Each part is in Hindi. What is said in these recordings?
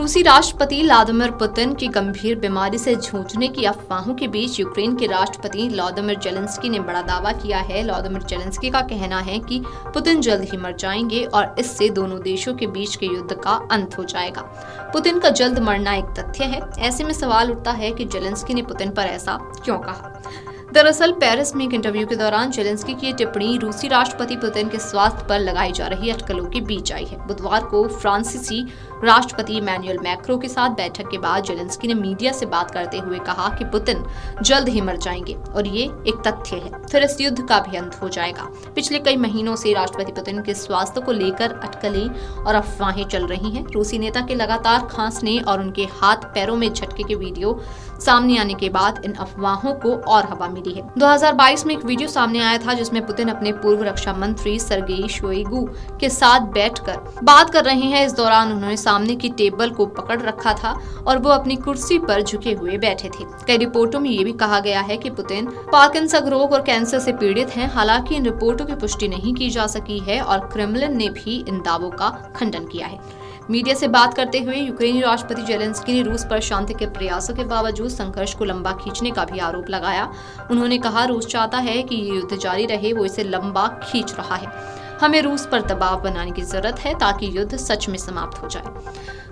रूसी राष्ट्रपति व्लादिमीर पुतिन की गंभीर बीमारी से जूझने की अफवाहों के बीच यूक्रेन के राष्ट्रपति व्लादिमीर जेलेंस्की ने बड़ा दावा किया है। व्लादिमीर जेलेंस्की का कहना है कि पुतिन जल्द ही मर जाएंगे और इससे दोनों देशों के बीच के युद्ध का अंत हो जाएगा। पुतिन का जल्द मरना एक तथ्य है। ऐसे में सवाल उठता है कि जेलेंस्की ने पुतिन पर ऐसा क्यों कहा। दरअसल पेरिस में एक इंटरव्यू के दौरान जेलेंस्की की टिप्पणी रूसी राष्ट्रपति पुतिन के स्वास्थ्य पर लगाई जा रही अटकलों के बीच आई है। बुधवार को फ्रांसीसी राष्ट्रपति इमैनुअल मैक्रों के साथ बैठक के बाद जेलेंस्की ने मीडिया से बात करते हुए कहा कि पुतिन जल्द ही मर जाएंगे और ये एक तथ्य है, फिर इस युद्ध का भी अंत हो जाएगा। पिछले कई महीनों से राष्ट्रपति पुतिन के स्वास्थ्य को लेकर अटकलें और अफवाहें चल रही हैं। रूसी नेता के लगातार खांसने और उनके हाथ पैरों में झटके के वीडियो सामने आने के बाद इन अफवाहों को और हवा मिली है। 2022 में एक वीडियो सामने आया था जिसमें पुतिन अपने पूर्व रक्षा मंत्री सर्गेई शोइगु के साथ बैठकर बात कर रहे हैं। इस दौरान उन्होंने सामने की टेबल को पकड़ रखा था और वो अपनी कुर्सी पर झुके हुए बैठे थे। कई रिपोर्टों में ये भी कहा गया है कि पुतिन पार्किंसन रोग और कैंसर से पीड़ित हैं। हालांकि इन रिपोर्टों की पुष्टि नहीं की जा सकी है और क्रेमलिन ने भी इन दावों का खंडन किया है। मीडिया से बात करते हुए यूक्रेनी राष्ट्रपति जेलेंस्की ने रूस पर शांति के प्रयासों के बावजूद संघर्ष को लंबा खींचने का भी आरोप लगाया। उन्होंने कहा, रूस चाहता है कि ये युद्ध जारी रहे, वो इसे लंबा खींच रहा है। हमें रूस पर दबाव बनाने की जरूरत है ताकि युद्ध सच में समाप्त हो जाए।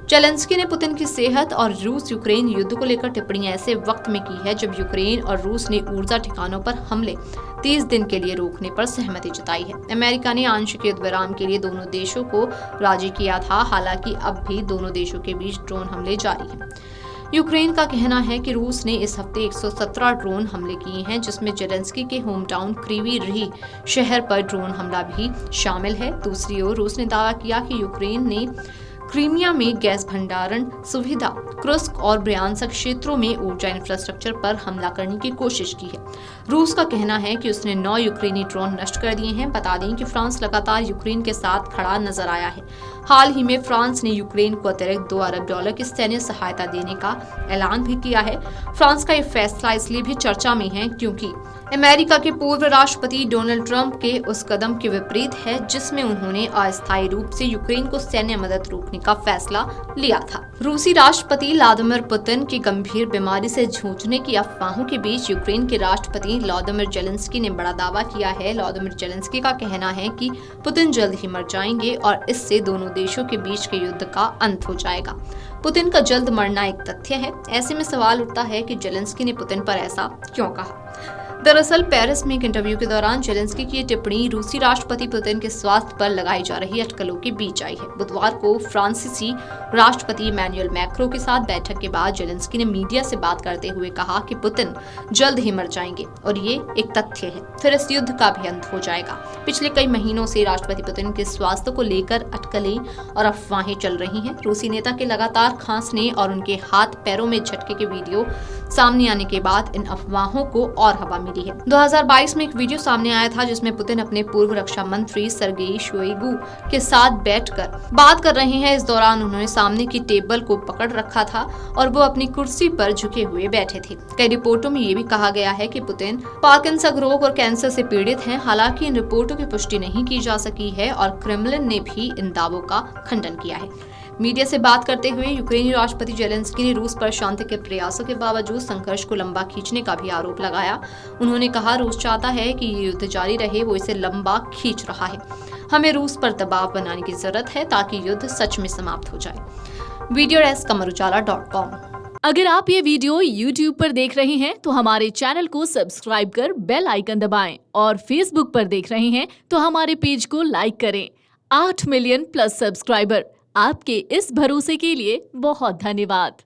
जेलेंस्की ने पुतिन की सेहत और रूस यूक्रेन युद्ध को लेकर टिप्पणी ऐसे वक्त में की है जब यूक्रेन और रूस ने ऊर्जा ठिकानों पर हमले 30 दिन के लिए रोकने पर सहमति जताई है। अमेरिका ने आंशिक युद्ध विराम के लिए दोनों देशों को राजी किया था। हालांकि अब भी दोनों देशों के बीच ड्रोन हमले जारी हैं। यूक्रेन का कहना है कि रूस ने इस हफ्ते 117 ड्रोन हमले किए हैं, जिसमें जेलेंस्की के होम टाउन क्रीवी रीह शहर पर ड्रोन हमला भी शामिल है। दूसरी ओर रूस ने दावा किया कि यूक्रेन ने क्रीमिया में गैस भंडारण सुविधा, कुर्स्क और ब्रियांस्क क्षेत्रों में ऊर्जा इंफ्रास्ट्रक्चर पर हमला करने की कोशिश की है। रूस का कहना है कि उसने 9 यूक्रेनी ड्रोन नष्ट कर दिए हैं। बता दें कि फ्रांस लगातार यूक्रेन के साथ खड़ा नजर आया है। हाल ही में फ्रांस ने यूक्रेन को अतिरिक्त $2 अरब की सैन्य सहायता देने का ऐलान भी किया है। फ्रांस का ये फैसला इसलिए भी चर्चा में है क्योंकि अमेरिका के पूर्व राष्ट्रपति डोनाल्ड ट्रंप के उस कदम के विपरीत है जिसमें उन्होंने अस्थायी रूप से यूक्रेन को सैन्य मदद रोकने का फैसला लिया था। रूसी राष्ट्रपति व्लादिमीर पुतिन की गंभीर बीमारी से जूझने की अफवाहों के बीच यूक्रेन के राष्ट्रपति व्लादिमीर जेलेंस्की ने बड़ा दावा किया है। व्लादिमीर जेलेंस्की का कहना है कि पुतिन जल्द ही मर जाएंगे और इससे दोनों देशों के बीच के युद्ध का अंत हो जाएगा। पुतिन का जल्द मरना एक तथ्य है। ऐसे में सवाल उठता है कि जेलेंस्की ने पुतिन पर ऐसा क्यों कहा। दरअसल पेरिस में एक इंटरव्यू के दौरान जेलेंस्की की टिप्पणी रूसी राष्ट्रपति पुतिन के स्वास्थ्य पर लगाई जा रही अटकलों के बीच आई है। बुधवार को फ्रांसीसी राष्ट्रपति इमैनुअल मैक्रों के साथ बैठक के बाद जेलेंस्की ने मीडिया से बात करते हुए कहा कि पुतिन जल्द ही मर जाएंगे और ये एक तथ्य है, फिर इस युद्ध का भी अंत हो जाएगा। पिछले कई महीनों से राष्ट्रपति पुतिन के स्वास्थ्य को लेकर अटकलें और अफवाहें चल रही हैं। रूसी नेता के लगातार खांसने और उनके हाथ पैरों में झटके के वीडियो सामने आने के बाद इन अफवाहों को और हवा मिली है। 2022 में एक वीडियो सामने आया था जिसमें पुतिन अपने पूर्व रक्षा मंत्री सर्गेई शोइगु के साथ बैठकर बात कर रहे हैं। इस दौरान उन्होंने सामने की टेबल को पकड़ रखा था और वो अपनी कुर्सी पर झुके हुए बैठे थे। कई रिपोर्टों में ये भी कहा गया है कि पुतिन पार्किंसन रोग और कैंसर से पीड़ित हैं। हालांकि इन रिपोर्टों की पुष्टि नहीं की जा सकी है और क्रेमलिन ने भी इन दावों का खंडन किया है। मीडिया से बात करते हुए यूक्रेनी राष्ट्रपति जेलेंस्की ने रूस पर शांति के प्रयासों के बावजूद संघर्ष को लंबा खींचने का भी आरोप लगाया। उन्होंने कहा, रूस चाहता है कि ये युद्ध जारी रहे, वो इसे लंबा खींच रहा है। हमें रूस पर दबाव बनाने की जरूरत है ताकि युद्ध सच में समाप्त हो जाए। video@kamarujala.com। अगर आप ये वीडियो YouTube पर देख रहे हैं तो हमारे चैनल को सब्सक्राइब कर बेल आइकन दबाएं और Facebook पर देख रहे हैं तो हमारे पेज को लाइक करें। 8 मिलियन प्लस सब्सक्राइबर, आपके इस भरोसे के लिए बहुत धन्यवाद।